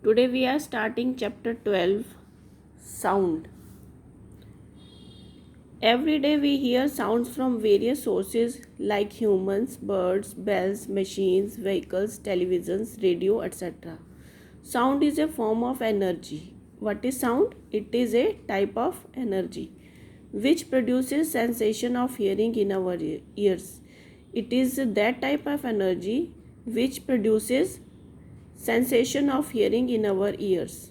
Today we are starting chapter 12, Sound. Every day we hear sounds from various sources like humans, birds, bells, machines, vehicles, televisions, radio, etc. Sound is a form of energy. What is sound? It is a type of energy which produces sensation of hearing in our ears. It is that type of energy which produces sensation of hearing in our ears.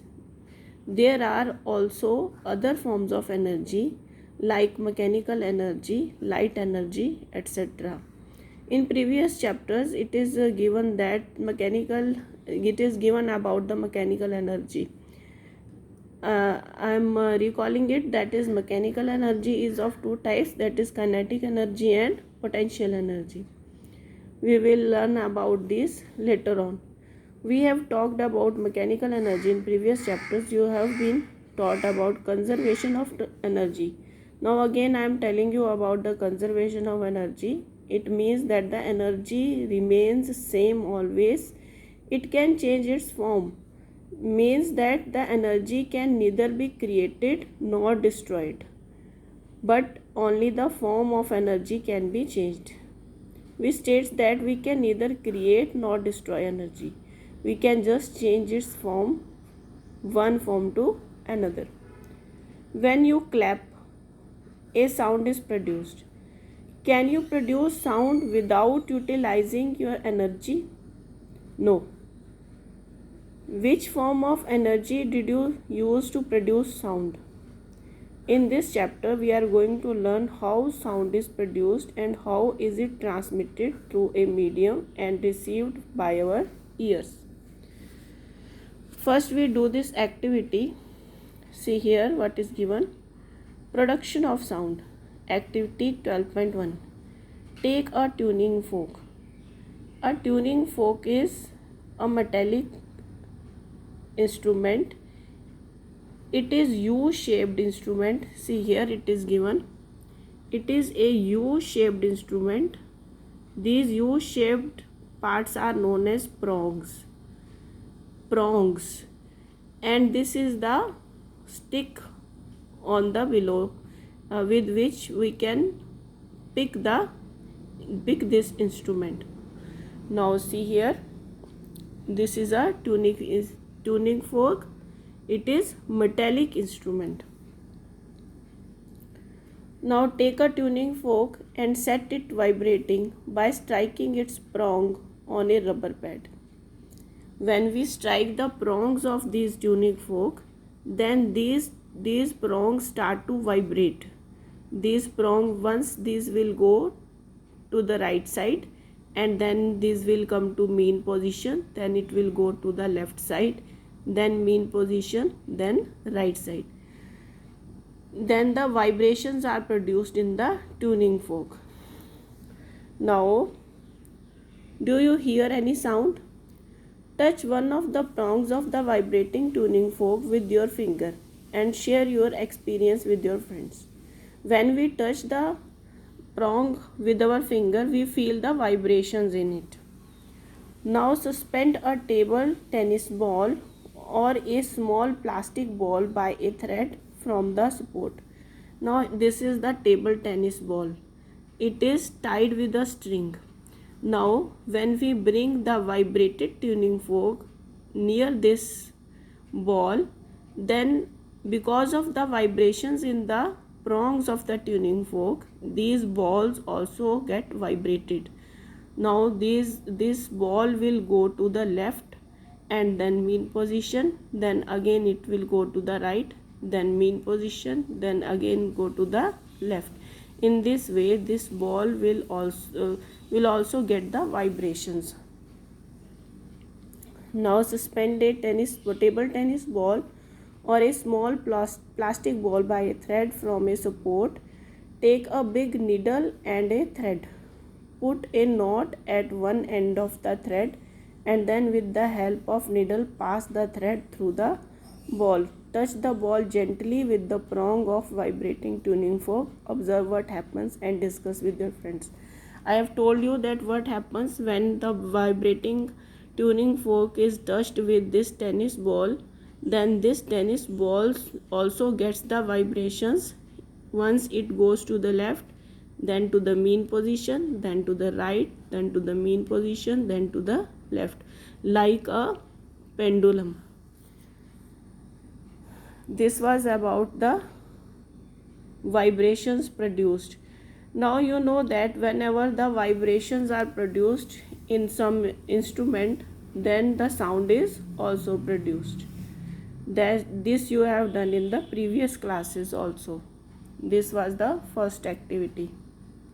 There are also other forms of energy like mechanical energy, light energy, etc. In previous chapters, it is given about the mechanical energy. I am recalling it, that is mechanical energy is of two types, that is kinetic energy and potential energy. We will learn about this later on. We have talked about mechanical energy in previous chapters. You have been taught about conservation of energy. Now again I am telling you about the conservation of energy. It means that the energy remains same always. It can change its form. Means that the energy can neither be created nor destroyed, but only the form of energy can be changed. Which states that we can neither create nor destroy energy. We can just change its form, one form to another. When you clap, a sound is produced. Can you produce sound without utilizing your energy? No. Which form of energy did you use to produce sound? In this chapter, we are going to learn how sound is produced and how is it transmitted through a medium and received by our ears. First, we do this activity. See here what is given. Production of sound. Activity 12.1. Take a tuning fork. A tuning fork is a metallic instrument. It is U-shaped instrument. See here it is given. It is a U-shaped instrument. These U-shaped parts are known as prongs. And this is the stick on the below with which we can pick this instrument. Now see here. This is a tuning fork. It is metallic instrument. Now take a tuning fork and set it vibrating by striking its prong on a rubber pad. When we strike the prongs of this tuning fork, then these prongs start to vibrate. These prongs, once these will go to the right side, and then this will come to mean position, then it will go to the left side, then mean position, then right side. Then the vibrations are produced in the tuning fork. Now, do you hear any sound? Touch one of the prongs of the vibrating tuning fork with your finger and share your experience with your friends. When we touch the prong with our finger, we feel the vibrations in it. Now suspend a table tennis ball or a small plastic ball by a thread from the support. Now this is the table tennis ball. It is tied with a string. Now when we bring the vibrated tuning fork near this ball, then because of the vibrations in the prongs of the tuning fork, these balls also get vibrated. Now this ball will go to the left and then mean position, then again it will go to the right, then mean position, then again go to the left. In this way this ball will also get the vibrations. Now suspend a table tennis ball or a small plastic ball by a thread from a support. Take a big needle and a thread. Put a knot at one end of the thread and then with the help of needle pass the thread through the ball. Touch the ball gently with the prong of vibrating tuning fork. Observe what happens and discuss with your friends. I have told you that what happens when the vibrating tuning fork is touched with this tennis ball, then this tennis ball also gets the vibrations. Once it goes to the left, then to the mean position, then to the right, then to the mean position, then to the left, like a pendulum. This was about the vibrations produced. Now you know that whenever the vibrations are produced in some instrument, then the sound is also produced. This you have done in the previous classes also. This was the first activity.